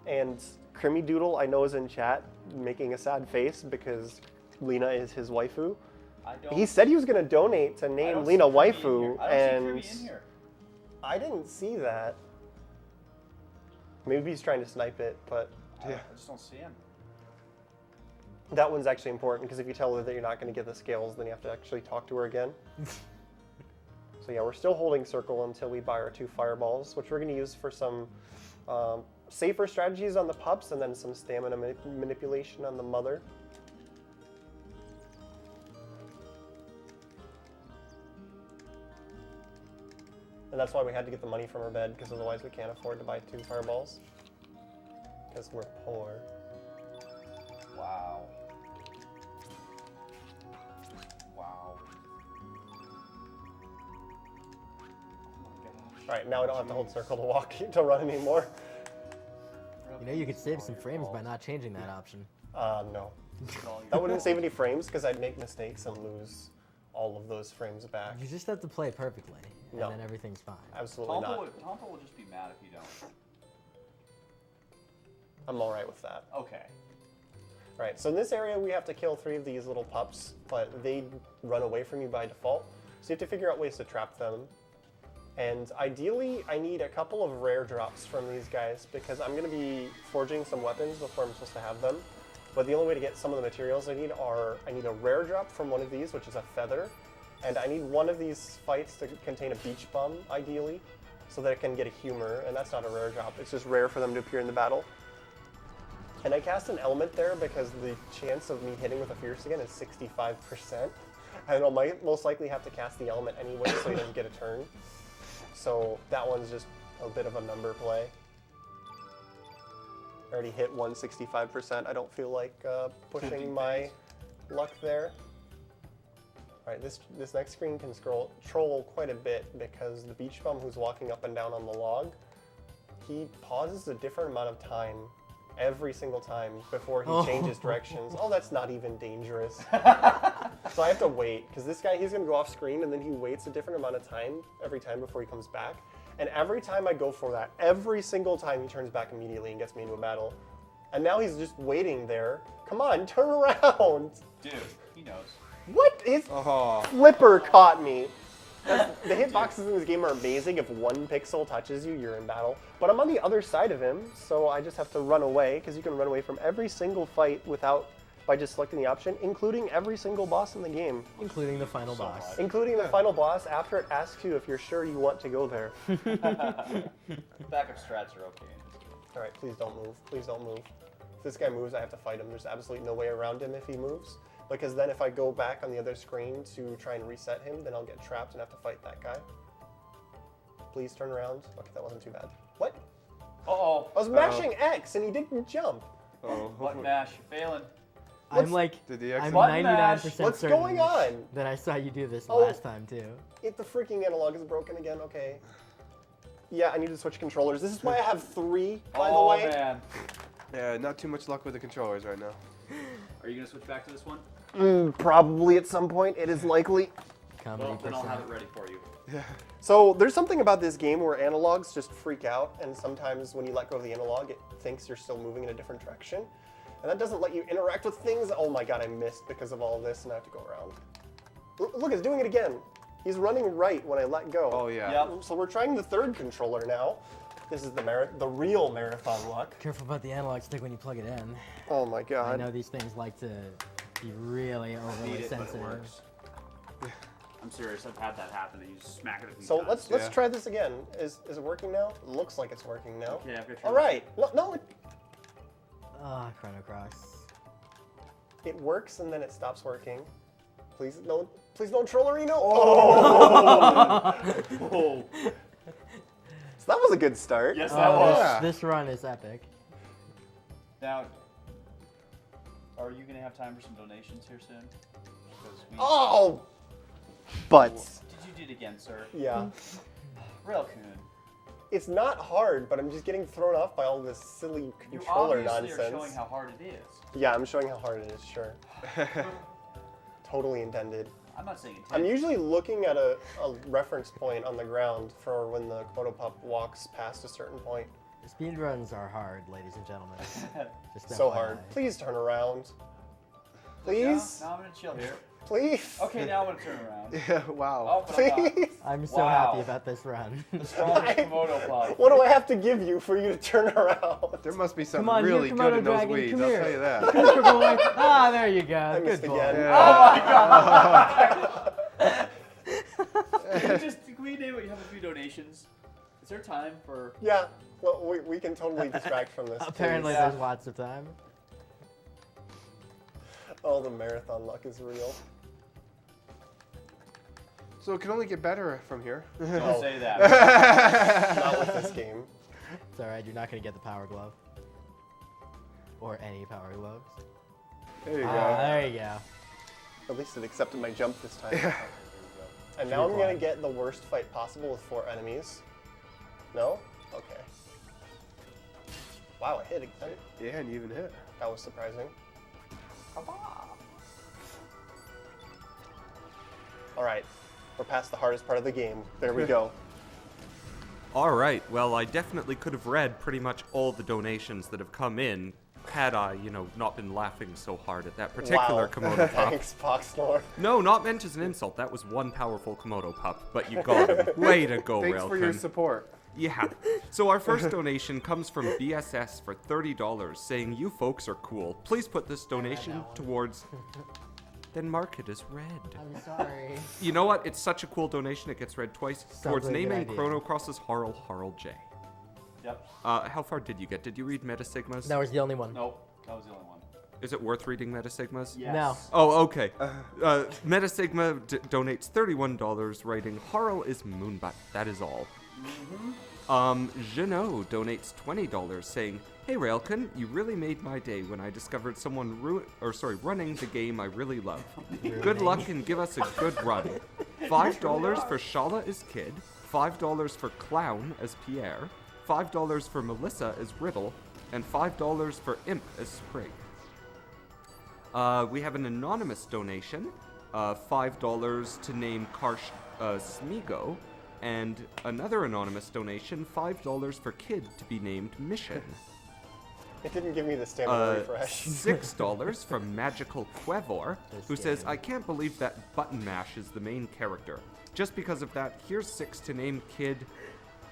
And Crimmy Doodle, I know, is in chat making a sad face because Lena is his waifu. He said he was going to donate to name Lena waifu, and I didn't see that. Maybe he's trying to snipe it, but I just don't see him. That one's actually important because if you tell her that you're not going to get the scales, then you have to actually talk to her again. So yeah, we're still holding circle until we buy our 2 fireballs, which we're going to use for some safer strategies on the pups and then some stamina manipulation on the mother. And that's why we had to get the money from our bed, because otherwise we can't afford to buy 2 fireballs. Because we're poor. Wow. Wow. Alright, now we don't have to hold circle to walk to run anymore. You know, you could save some frames by not changing that option. No. That wouldn't save any frames because I'd make mistakes and lose all of those frames back. You just have to play perfectly, and then everything's fine. Absolutely not. Tompa will just be mad if you don't. I'm alright with that. Okay. Right, so in this area we have to kill 3 of these little pups, but they run away from you by default. So you have to figure out ways to trap them. And ideally, I need a couple of rare drops from these guys because I'm going to be forging some weapons before I'm supposed to have them. But the only way to get some of the materials I need a rare drop from one of these, which is a feather, and I need one of these fights to contain a beach bum, ideally, so that it can get a humor, and that's not a rare drop. It's just rare for them to appear in the battle. And I cast an element there because the chance of me hitting with a fierce again is 65%. And I'll most likely have to cast the element anyway, so he doesn't get a turn. So that one's just a bit of a number play. I already hit 165%. I don't feel like pushing my luck there. All right, this next screen can troll quite a bit because the beach bum who's walking up and down on the log, he pauses a different amount of time every single time before he changes directions. Oh, that's not even dangerous. So I have to wait, because this guy, he's going to go off screen, and then he waits a different amount of time every time before he comes back. And every time I go for that, every single time he turns back immediately and gets me into a battle. And now he's just waiting there. Come on, turn around. Dude, he knows. What? His flipper caught me. The hitboxes in this game are amazing. If 1 pixel touches you, you're in battle. But I'm on the other side of him, so I just have to run away, because you can run away from every single fight by just selecting the option, including every single boss in the game. Including the final boss. Including the final boss after it asks you if you're sure you want to go there. Backup strats are okay. All right, please don't move. Please don't move. If this guy moves, I have to fight him. There's absolutely no way around him if he moves. Because then if I go back on the other screen to try and reset him, then I'll get trapped and have to fight that guy. Please turn around. Okay, that wasn't too bad. What? Uh-oh. I was mashing X and he didn't jump. Button mash, failing. I'm like, I'm 99% certain What's going on? that I saw you do this last time too. The freaking analog is broken again, okay. Yeah, I need to switch controllers. This is why I have 3, by the way. Oh, man. Yeah, not too much luck with the controllers right now. Are you going to switch back to this one? Probably at some point. It is likely. Well, then I'll have it ready for you. Yeah. So there's something about this game where analogs just freak out, and sometimes when you let go of the analog, it thinks you're still moving in a different direction. And that doesn't let you interact with things. Oh my god, I missed because of all of this, and I have to go around. Look, it's doing it again. He's running right when I let go. Oh, yeah. Yep. So we're trying the 3rd controller now. This is the real marathon luck. Careful about the analog stick when you plug it in. Oh my god. I know these things like to be really overly sensitive. But it works. I'm serious, I've had that happen, and you smack it a few So times. let's try this again. Is it working now? Looks like it's working now. Okay, I've got All right. No, Chrono Cross. it works and then it stops working. Please don't trollerino. Oh! So that was a good start. Yes, that was. This run is epic. Now, are you going to have time for some donations here soon? Oh! Butts. Did you do it again, sir? Yeah. Railcoon. It's not hard, but I'm just getting thrown off by all this silly controller nonsense. You obviously are showing how hard it is. Yeah, I'm showing how hard it is, sure. Totally intended. I'm not saying intended. I'm usually looking at a reference point on the ground for when the Komodo pup walks past a certain point. Speedruns are hard, ladies and gentlemen. Just So FYI. hard. Please turn around. Now, Please? now I'm gonna chill here. Please? Okay, now I'm gonna turn around. Yeah, wow. Oh, but I'm not. Please? I'm so Wow. happy about this run. The strongest Komodo pod. What do I have to give you for you to turn around? There must be something on, really here, good Komodo in those dragon, weeds, come I'll here. tell you that. Come here, boy. Ah, there you go. I missed Good boy. again. Yeah. Can we name it? You have a few donations. Is there time for? Yeah, well, we can totally distract from this. Apparently, please. there's lots of time. Oh, the marathon luck is real. So it can only get better from here. Don't Oh. say that. Not with this game. It's alright, you're not gonna get the power glove. Or any power gloves. There you go. There you go. At least it accepted my jump this time. Yeah. And now I'm True gonna climb. get the worst fight possible with 4 enemies. No? Okay. Wow, I hit again. Yeah, and you even hit. That was surprising. Alright, we're past the hardest part of the game. There we go. All right. Well, I definitely could have read pretty much all the donations that have come in had I, not been laughing so hard at that particular Wow. Komodo pup. Thanks, Foxnor. No, not meant as an insult. That was one powerful Komodo pup, but you got him. Way to go, Thanks for your Railkin. support. Yeah. So our first donation comes from BSS for $30, saying, "You folks are cool. Please put this donation towards." Then mark it as red. I'm sorry. You know what? It's such a cool donation. It gets read twice. Towards like a good naming idea. Chrono Cross's Harl J. Yep. How far did you get? Did you read Metasigmas? That was the only one. Nope. That was the only one. Is it worth reading Metasigmas? Yes. No. Oh, okay. Metasigma donates $31, writing, "Harl is Moonbutt. That is all." Jeannot donates $20, saying, "Hey Railkin, you really made my day when I discovered someone running the game I really love. Good luck and give us a good run. $5 for Shala as Kid, $5 for Clown as Pierre, $5 for Melissa as Riddle, and $5 for Imp as Sprig." We have an anonymous donation, $5 to name Karsh Smigo, and another anonymous donation, $5 for Kid to be named Mission. It didn't give me the stamina refresh. $6 from Magical Quevor, who This says, game. "I can't believe that Button Mash is the main character. Just because of that, here's 6 to name Kid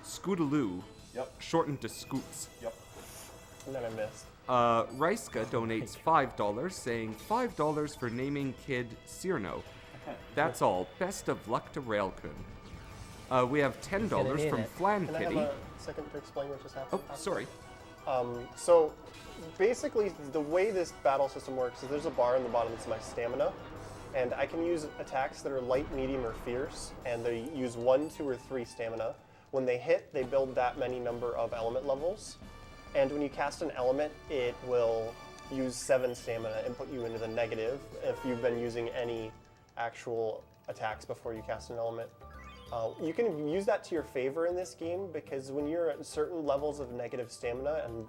Scootaloo, Yep. shortened to Scoots." Yep. And then I missed. Reiska donates $5, saying $5 for naming Kid Cyrno. That's all. Best of luck to Railkun. We have $10 need from it. Flan Can I have Kitty. a second to explain what just happened? Oh, sorry. So basically, the way this battle system works is there's a bar in the bottom that's my stamina, and I can use attacks that are light, medium, or fierce, and they use 1, 2, or 3 stamina. When they hit, they build that many number of element levels, and when you cast an element, it will use 7 stamina and put you into the negative if you've been using any actual attacks before you cast an element. You can use that to your favor in this game because when you're at certain levels of negative stamina and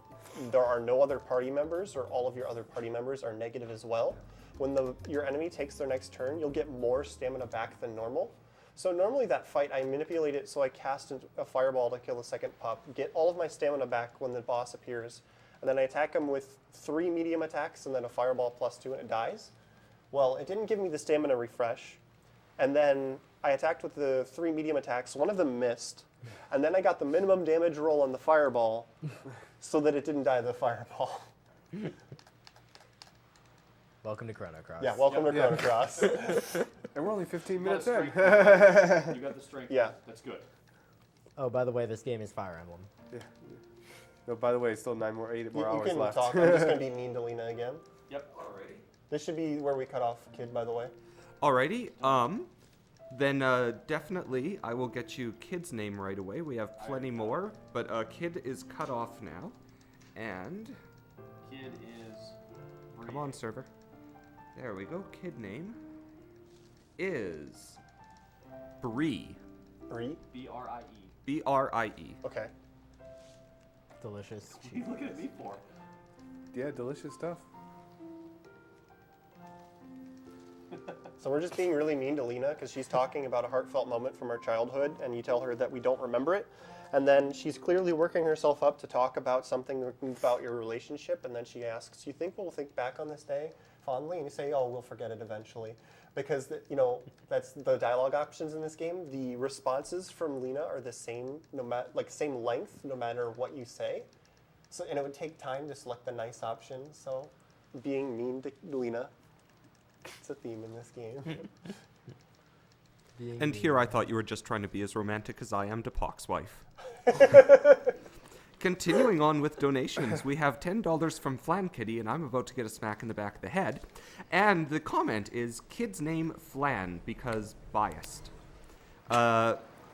there are no other party members or all of your other party members are negative as well, when your enemy takes their next turn, you'll get more stamina back than normal. So normally that fight, I manipulate it so I cast a fireball to kill the second pup, get all of my stamina back when the boss appears, and then I attack him with 3 medium attacks and then a fireball +2 and it dies. Well, it didn't give me the stamina refresh. And then I attacked with the 3 medium attacks. One of them missed. And then I got the minimum damage roll on the fireball so that it didn't die to the fireball. Welcome to Chrono Cross. Yeah, welcome to Yeah. Chrono Cross. And we're only 15 You got minutes the in. strength. You got the strength. Yeah. That's good. Oh, by the way, this game is Fire Emblem. No, by the way, still 8 more You hours can left. talk. I'm just going to be mean to Lena again. Yep. Alrighty. This should be where we cut off Kid, by the way. Alrighty. Then definitely I will get you Kid's name right away. We have plenty more, but Kid is cut off now. And Kid is. come on, server. There we go. Kid name is Bree. Bree? B-R-I-E. B-R-I-E. Okay. Delicious. What are you looking at me for? Yeah, delicious stuff. So we're just being really mean to Lena because she's talking about a heartfelt moment from our childhood, and you tell her that we don't remember it. And then she's clearly working herself up to talk about something about your relationship, and then she asks, "You think we'll think back on this day fondly?" And you say, "Oh, we'll forget it eventually." Because, that's the dialogue options in this game. The responses from Lena are the same, same length, no matter what you say. So, and it would take time to select the nice option. So, being mean to Lena, it's a theme in this game. And here I thought you were just trying to be as romantic as I am to Poc's wife. Continuing on with donations, we have $10 from Flan Kitty, and I'm about to get a smack in the back of the head. And the comment is, kid's name Flan, because biased.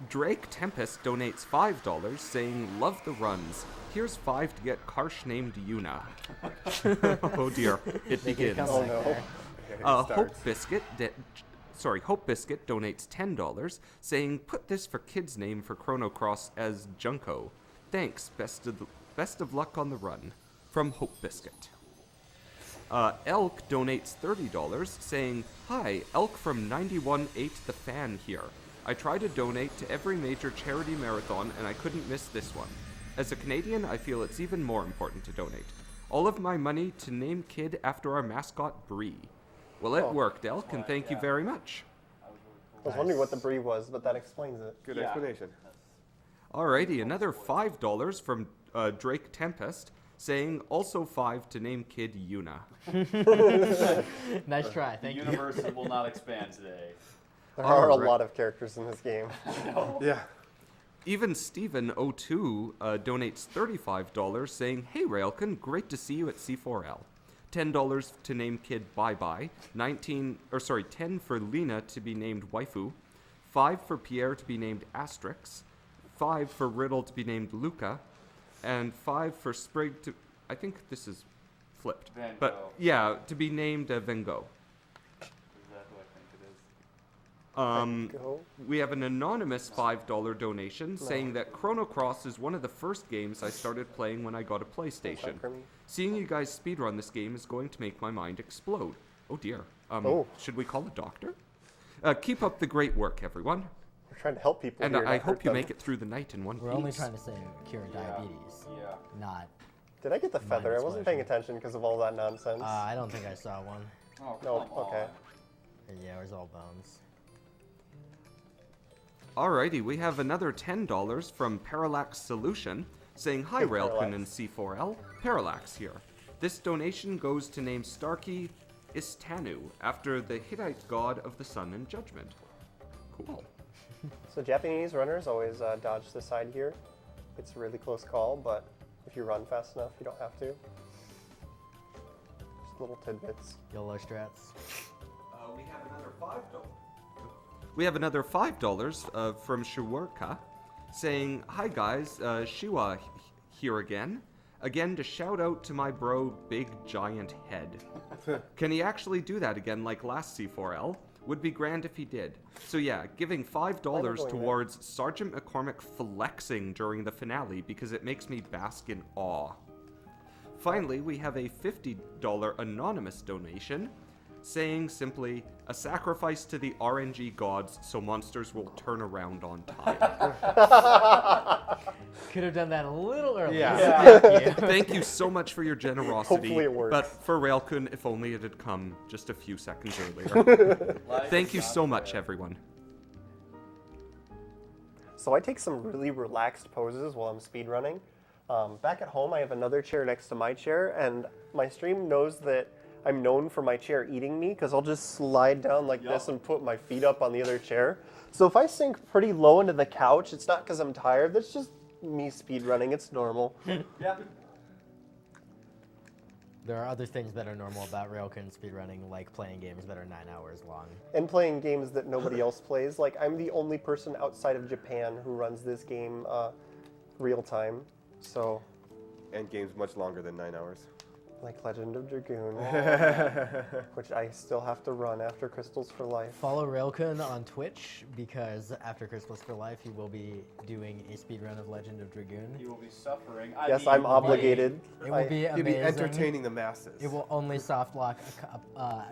Drake Tempest donates $5, saying, love the runs. Here's 5 to get Karsh named Yuna. Oh dear, it begins. Oh no. Hope Biscuit donates $10, saying, put this for kid's name for Chrono Cross as Junko. Thanks, best of luck on the run. From Hope Biscuit. Elk donates $30, saying, hi, Elk from 91.8 The Fan here. I try to donate to every major charity marathon, and I couldn't miss this one. As a Canadian, I feel it's even more important to donate. All of my money to name kid after our mascot, Bree. Well, it worked, Elk, and thank you very much. I was wondering what the Brie was, but that explains it. Good explanation. Alrighty, another $5 from Drake Tempest, saying also 5 to name kid Yuna. Nice try, The thank you. universe will not expand today. There are a Alright. lot of characters in this game. Yeah. Even Steven02 donates $35, saying, hey Railkin, great to see you at C4L. $10 to name kid Bye Bye, 10 for Lena to be named Waifu, 5 for Pierre to be named Asterix, 5 for Riddle to be named Luca, and 5 for Sprig to, I think this is flipped, Van Gogh. but yeah, to be named Van Gogh. Is that who I think it is? Go. We have an anonymous $5 donation saying that Chrono Cross is one of the first games I started playing when I got a PlayStation. for me. Seeing you guys speedrun this game is going to make my mind explode. Oh dear. Should we call a doctor? Keep up the great work, everyone. We're trying to help people And here, I not hope hurt you them. make it through the night in one We're piece. only trying to say cure diabetes, Yeah. not. Did I get the feather? I wasn't explosion. paying attention because of all that nonsense. I don't think I saw one. Oh, No, come okay. on. Yeah, it was all bones. Alrighty, we have another $10 from Parallax Solution saying, hi Hey, Railkin and Parallax. C4L, Parallax here. This donation goes to name Starkey Istanu after the Hittite god of the sun and judgment. Cool. So Japanese runners always dodge the side here. It's a really close call, but if you run fast enough, you don't have to. Just little tidbits. YOLO strats. We have another $5. We have another $5 from Shiwerka saying, hi guys, Shiwa here again. Again to shout out to my bro Big Giant Head. Can he actually do that again like last C4L? Would be grand if he did. So yeah, giving $5 going towards Sergeant McCormick flexing during the finale because it makes me bask in awe. Finally, we have a $50 anonymous donation saying simply, a sacrifice to the RNG gods so monsters will turn around on time. Could have done that a little earlier. Yeah. Thank you. Thank you so much for your generosity. Hopefully it works. But for Railkun, if only it had come just a few seconds earlier. Life Thank is you not so much, fair. everyone. So I take some really relaxed poses while I'm speedrunning. Back at home, I have another chair next to my chair, and my stream knows that I'm known for my chair eating me, because I'll just slide down like this and put my feet up on the other chair. So if I sink pretty low into the couch, it's not because I'm tired, that's just me speedrunning, it's normal. Yeah. There are other things that are normal about Railkin speedrunning, like playing games that are 9 hours long. And playing games that nobody else plays. Like, I'm the only person outside of Japan who runs this game real time, so... And games much longer than 9 hours. Like Legend of Dragoon, which I still have to run after Crystals for Life. Follow Railkin on Twitch, because after Crystals for Life, he will be doing a speedrun of Legend of Dragoon. You will be suffering. Yes, I'm obligated. It will be He'll be amazing. entertaining the masses. It will only soft lock.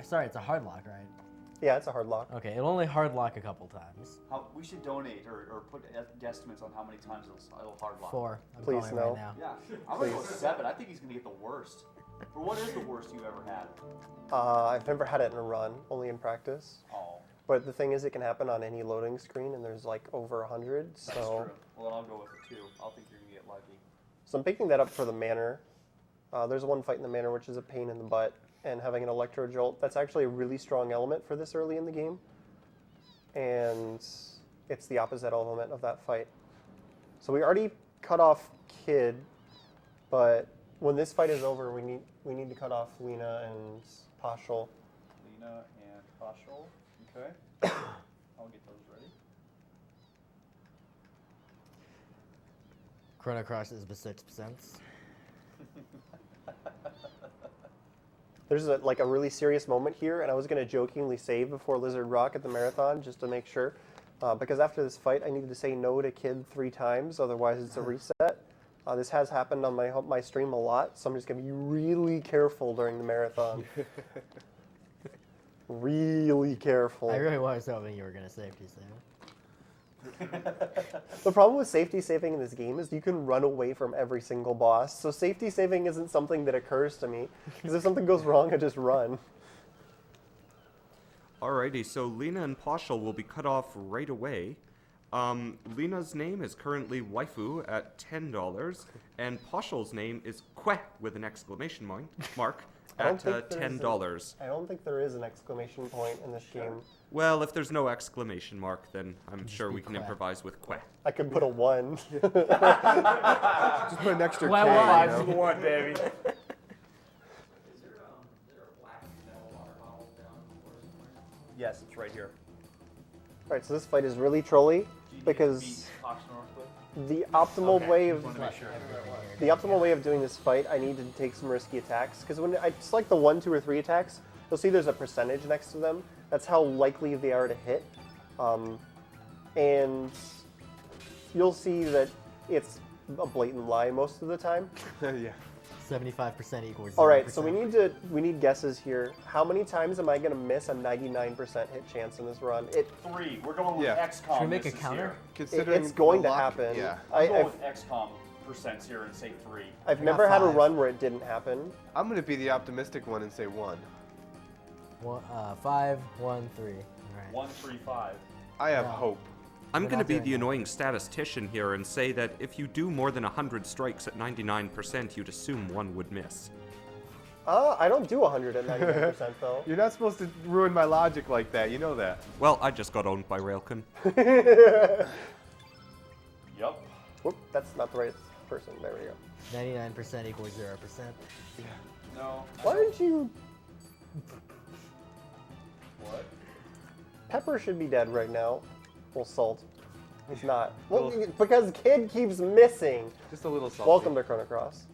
Sorry, it's a hard lock, right? Yeah, it's a hard lock. Okay, it'll only hard lock a couple times. We should donate or put guesstimates on how many times it'll hard lock. 4. I'm Please, calling no. right now. Yeah, I'm gonna go 7. I think he's gonna get the worst. Or what is the worst you've ever had? I've never had it in a run, only in practice. Oh, But the thing is, it can happen on any loading screen, and there's like over 100. that's So, true. Well, then I'll go with the 2. I'll think you're gonna get lucky. so I'm picking that up for the manor. There's one fight in the manor which is a pain in the butt, and having an electro jolt, that's actually a really strong element for this early in the game. And it's the opposite element of that fight. So we already cut off Kid, but when this fight is over, we need to cut off Lena and Pashal. Lena and Pashal. Okay. I'll get those ready. Chrono Cross is the 6%. There's like a really serious moment here, and I was going to jokingly save before Lizard Rock at the marathon just to make sure. Because after this fight, I needed to say no to Kid 3 times, otherwise it's a reset. This has happened on my stream a lot, so I'm just going to be really careful during the marathon. Really careful. I really was hoping you were going to safety save it. The problem with safety saving in this game is you can run away from every single boss. So safety saving isn't something that occurs to me, because if something goes wrong, I just run. Alrighty, so Lena and Pashal will be cut off right away. Lena's name is currently waifu at $10, and Pashal's name is Kwe with an exclamation mark at $10. I don't think there is an exclamation point in this game. Well, if there's no exclamation mark, then I'm sure be we can Kwe. improvise with Kwe. I could put a 1. Just put an extra K. Well, you well, know? the 1, baby. Yes, it's right here. Alright, so this fight is really trolly, because the optimal way of doing this fight, I need to take some risky attacks. Because when I select the 1, 2, or 3 attacks, you'll see there's a percentage next to them. That's how likely they are to hit. And you'll see that it's a blatant lie most of the time. Yeah. 75% equals 0%. All right, so we need guesses here. How many times am I going to miss a 99% hit chance in this run? 3. We're going with Yeah. XCOM. Should we make a misses counter? here. Considering It's going the to luck, happen. Yeah. I'm going I've with XCOM percents here and say 3. I've I got never had a 5. run where it didn't happen. I'm going to be the optimistic one and say 1. 5, 1, 3. All right. 1, 3, 5. I have No. hope. I'm We're going to not be doing the that. annoying statistician here and say that if you do more than 100 strikes at 99%, you'd assume one would miss. I don't do 100 at 99% though. You're not supposed to ruin my logic like that. You know that. Well, I just got owned by Railkin. Yup. Whoop, that's not the right person. There we go. 99% equals 0%. No. Why didn't you... What? Pepper should be dead right now. Well, Salt. He's not. Well, because Kid keeps missing. Just a little salty. Welcome to Chrono Cross.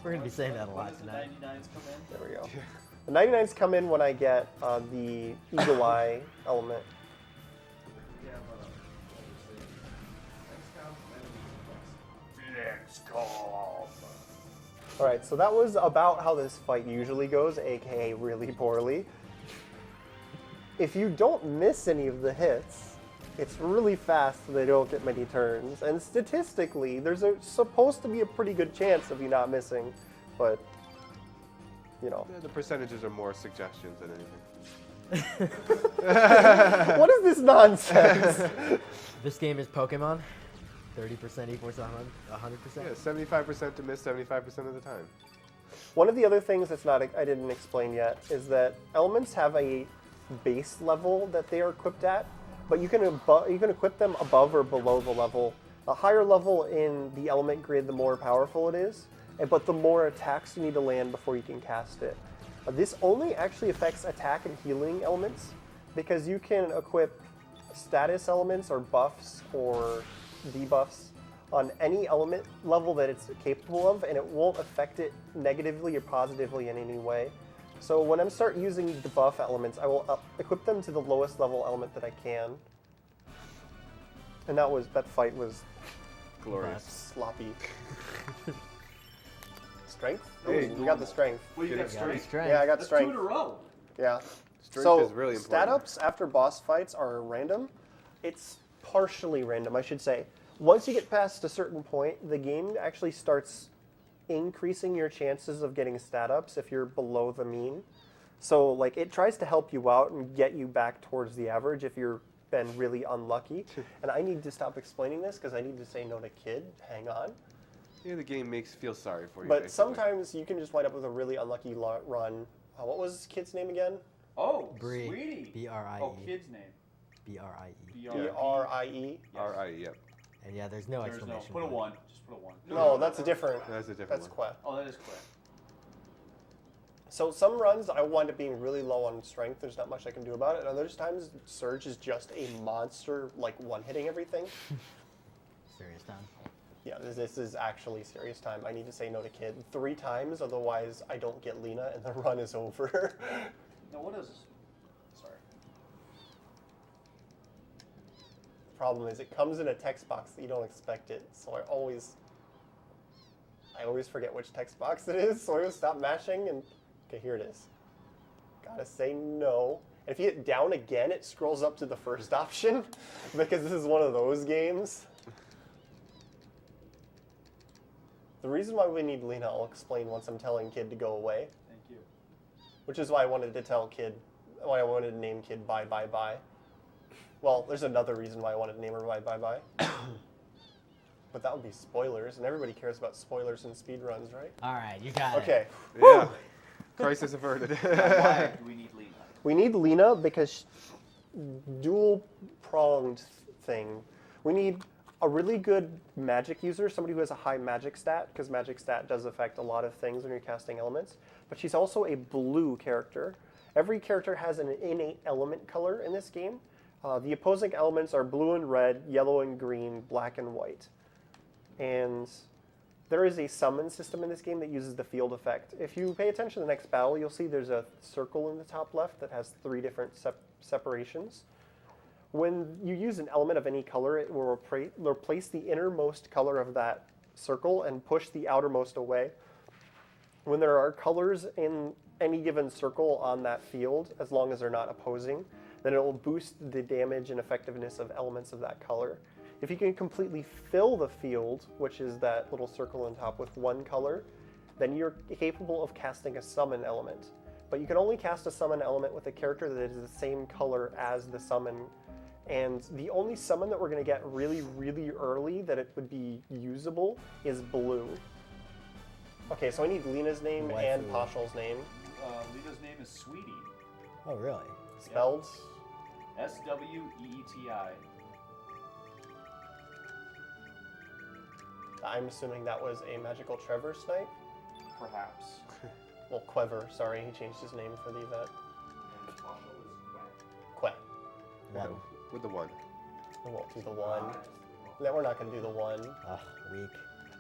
We're going to be saying that a lot When does the tonight. 99s come in? There we go. The 99s come in when I get the Eagle Eye element. Alright, so that was about how this fight usually goes, aka really poorly. If you don't miss any of the hits, it's really fast so they don't get many turns. And statistically, there's supposed to be a pretty good chance of you not missing, but, you know. The percentages are more suggestions than anything. What is this nonsense? This game is Pokemon. 30% equals 100%. Yeah, 75% to miss 75% of the time. One of the other things that's not I didn't explain yet is that elements have a base level that they are equipped at, but you can equip them above or below the level. A higher level in the element grid, the more powerful it is, but the more attacks you need to land before you can cast it. This only actually affects attack and healing elements, because you can equip status elements or buffs or debuffs on any element level that it's capable of, and it won't affect it negatively or positively in any way. So when I start using the buff elements, I will equip them to the lowest level element that I can. And that fight was Glorious. sloppy. Strength? Hey, you got the strength. Well, you got Got strength. strength. Yeah, I got That's 2 strength. in a row. Yeah. Strength So is really stat important. ups after boss fights are random. It's partially random, I should say. Once you get past a certain point, the game actually starts increasing your chances of getting stat ups if you're below the mean. So like it tries to help you out and get you back towards the average if you're been really unlucky. And I need to stop explaining this because I need to say no to kid. Hang on. Yeah, the game makes you feel sorry for you. But basically. sometimes you can just wind up with a really unlucky run. What was kid's name again? Oh, Brie. sweetie. B-R-I-E. Oh, kid's name. B-R-I-E. B-R-I-E. R.I. Yep. And yeah, there's no There's no. exclamation Put a point. 1. Just put a 1. No, that's a different. That's a different That's one. Quest. Oh, that is correct. So some runs I wind up being really low on strength. There's not much I can do about it. And others times Surge is just a monster, like one-hitting everything. Serious time. Yeah, this is actually serious time. I need to say no to kid 3 times, otherwise I don't get Lena and the run is over. No, what is this? Sorry. Problem is it comes in a text box that you don't expect it, so I always forget which text box it is, so I always stop mashing and okay, here it is. Gotta say no. And if you hit down again, it scrolls up to the first option because this is one of those games. The reason why we need Lena, I'll explain once I'm telling Kid to go away. Thank you. Which is why I wanted to tell Kid, why I wanted to name Kid Bye Bye Bye. Well, there's another reason why I wanted to name her Bye Bye Bye. But that would be spoilers, and everybody cares about spoilers in speedruns, right? All right, you got it. Okay. Yeah. Crisis averted. Why do we need Lena? We need Lena because dual-pronged thing. We need a really good magic user, somebody who has a high magic stat, because magic stat does affect a lot of things when you're casting elements. But she's also a blue character. Every character has an innate element color in this game. The opposing elements are blue and red, yellow and green, black and white. And there is a summon system in this game that uses the field effect. If you pay attention to the next battle, you'll see there's a circle in the top left that has 3 different separations. When you use an element of any color, it will replace the innermost color of that circle and push the outermost away. When there are colors in any given circle on that field, as long as they're not opposing, then it will boost the damage and effectiveness of elements of that color. If you can completely fill the field, which is that little circle on top, with one color, then you're capable of casting a summon element. But you can only cast a summon element with a character that is the same color as the summon. And the only summon that we're going to get really, really early that it would be usable is blue. Okay, so I need Lena's name Waifu. and Pashal's name. Lena's name is Sweetie. Oh, really? Spelled? Sweeti. I'm assuming that was a magical Trevor snipe. Perhaps. Well, Quever, sorry, he changed his name for the event. Que. One. With the 1. We won't do the 1. No, we're not going to do the 1. Ugh, weak.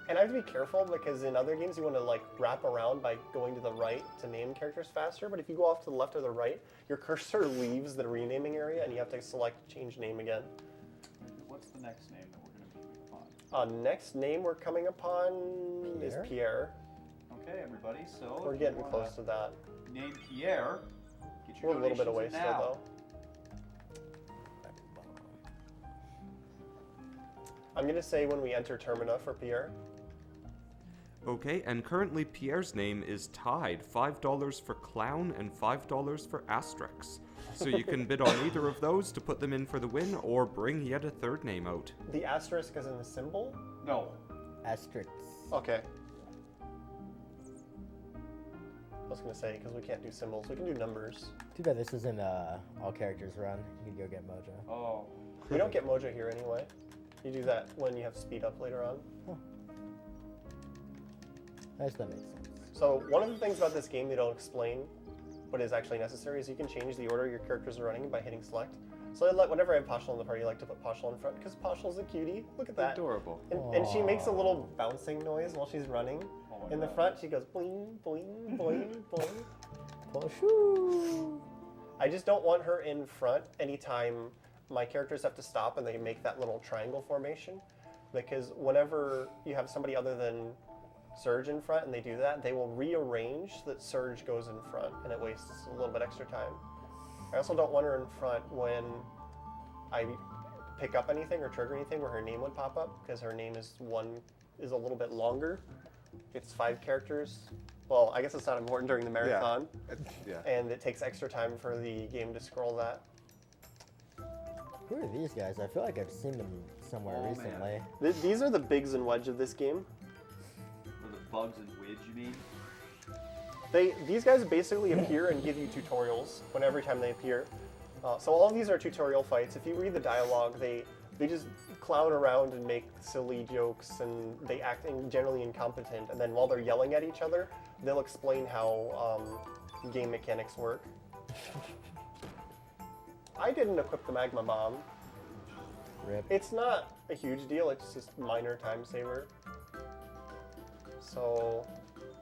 And I have to be careful because in other games you want to like wrap around by going to the right to name characters faster, but if you go off to the left or the right, your cursor leaves the renaming area and you have to select change name again. What's the next name that we're going to be coming upon? Next name we're coming upon is Pierre? Pierre. Okay, everybody. So We're if you getting wanna close to that. Name Pierre. Get your We're a little bit away donations in still now. though. I'm going to say when we enter Termina for Pierre. Okay, and currently Pierre's name is tied $5 for Clown and $5 for Asterix. So you can bid on either of those to put them in for the win or bring yet a third name out. The asterisk is in the symbol? No. Asterisk. Okay. I was going to say, because we can't do symbols, we can do numbers. Too bad this isn't all characters run. You could go get Mojo. Oh. We don't get Mojo here anyway. You do that when you have speed up later on. I guess that makes sense. So one of the things about this game they don't explain, what is actually necessary, is you can change the order your characters are running by hitting select. So whenever I have Pashal in the party, I like to put Pashal in front because Pashal's a cutie. Look at that. Adorable. And she makes a little bouncing noise while she's running. Oh my In the God. front, she goes boing, boing, boing, boing. Poshoo! I just don't want her in front anytime my characters have to stop and they make that little triangle formation. Because whenever you have somebody other than Surge in front and they do that, they will rearrange that Surge goes in front and it wastes a little bit extra time. I also don't want her in front when I pick up anything or trigger anything where her name would pop up, because her name is a little bit longer. It's 5 characters. Well, I guess it's not important during the marathon. Yeah. And it takes extra time for the game to scroll that. Who are these guys? I feel like I've seen them somewhere Oh, recently. These are the bigs and wedge of this game. Or the bugs and widge, you mean? These guys basically appear and give you tutorials every time they appear. So all of these are tutorial fights. If you read the dialogue, they just clown around and make silly jokes, and they act generally incompetent. And then while they're yelling at each other, they'll explain how game mechanics work. I didn't equip the magma bomb. Rip. It's not a huge deal. It's just minor time saver. So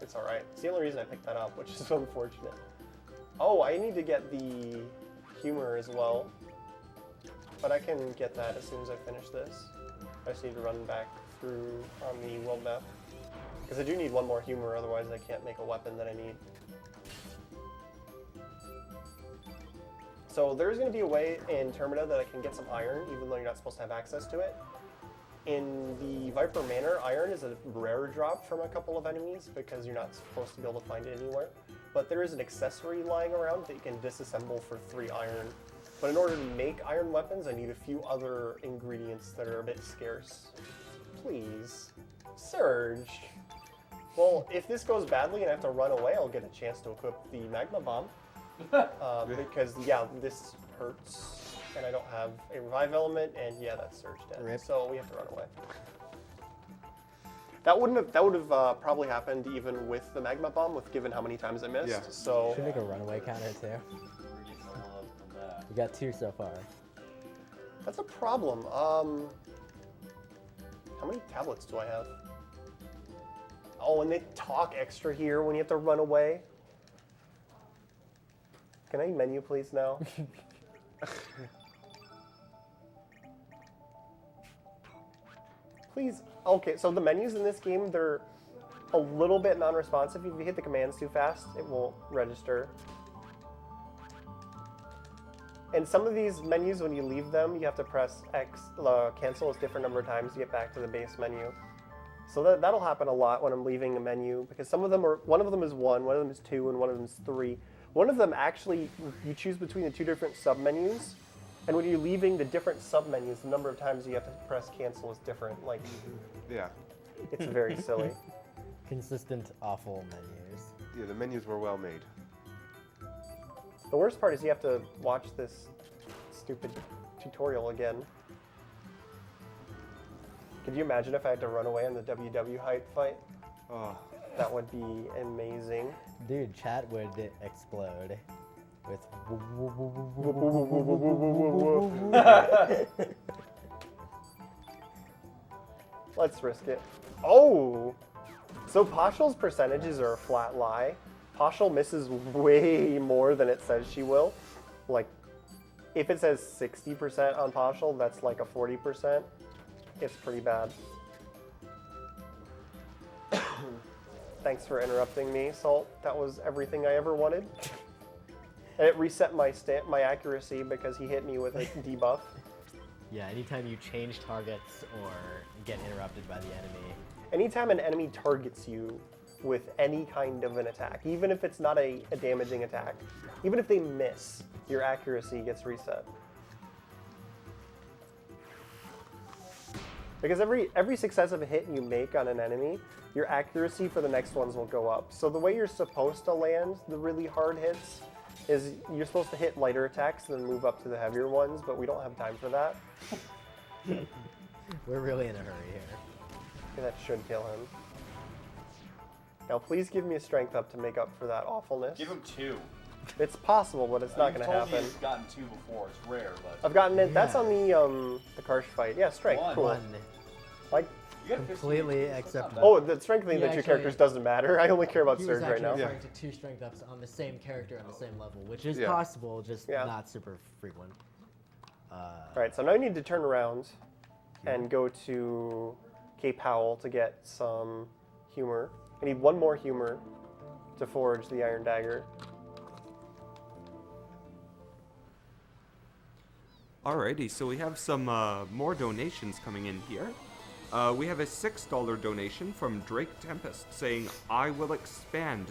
it's all right. It's the only reason I picked that up, which is unfortunate. Oh, I need to get the humor as well. But I can get that as soon as I finish this. I just need to run back through on the world map. Because I do need one more humor, otherwise I can't make a weapon that I need. So there's going to be a way in Termina that I can get some iron, even though you're not supposed to have access to it. In the Viper Manor, iron is a rare drop from a couple of enemies because you're not supposed to be able to find it anywhere. But there is an accessory lying around that you can disassemble for 3 iron. But in order to make iron weapons, I need a few other ingredients that are a bit scarce. Please. Surge. Well, if this goes badly and I have to run away, I'll get a chance to equip the magma bomb. Because, yeah, this hurts, and I don't have a revive element, and yeah, that's Surge dead. Rip. So we have to run away. That would have probably happened even with the magma bomb, given how many times I missed. Yeah. So Should make a runaway counter too. We're getting a love from that. We got 2 so far. that's a problem. How many tablets do I have? Oh, and they talk extra here when you have to run away. Can I menu please now? Please. Okay, so the menus in this game, they're a little bit non-responsive. If you hit the commands too fast, it won't register. And some of these menus, when you leave them, you have to press X, cancel a different number of times to get back to the base menu. So that'll happen a lot when I'm leaving a menu, because one of them is 1, one of them is 2, and one of them is 3. One of them actually, you choose between the 2 different sub-menus, and when you're leaving the different sub-menus, the number of times you have to press cancel is different. Like, Yeah. it's very silly. Consistent awful menus. Yeah, the menus were well made. The worst part is you have to watch this stupid tutorial again. Could you imagine if I had to run away in the WW hype fight? Oh. That would be amazing. Dude, chat would explode with. Let's risk it. Oh! So Pashal's percentages are a flat lie. Pashal misses way more than it says she will. Like, if it says 60% on Pashal, that's like a 40%. It's pretty bad. Thanks for interrupting me, Salt. That was everything I ever wanted. And it reset my accuracy because he hit me with a debuff. Yeah, anytime you change targets or get interrupted by the enemy. Anytime an enemy targets you with any kind of an attack, even if it's not a damaging attack, even if they miss, your accuracy gets reset. Because every successive hit you make on an enemy, your accuracy for the next ones will go up. So the way you're supposed to land the really hard hits is you're supposed to hit lighter attacks and then move up to the heavier ones, but we don't have time for that. We're really in a hurry here. Okay, that should kill him. Now please give me a strength up to make up for that awfulness. Give him 2. It's possible, but it's not going to You happen. told me you've gotten 2 before. It's rare, but I've gotten it. That's Yeah. on the Karsh fight. Yeah, strength. 1. Cool. 1. Like, you got 15. Completely That's not acceptable. bad. oh, the strength thing He that your actually- characters doesn't matter. I only care about He was Surge right actually now. referring to 2 strength ups on the same character on the same level, which is Yeah. possible, just Yeah. not super frequent. All right, so now I need to turn around and go to Cape Howell to get some humor. I need 1 more humor to forge the Iron Dagger. Alrighty, so we have some more donations coming in here. We have a $6 donation from Drake Tempest saying, I will expand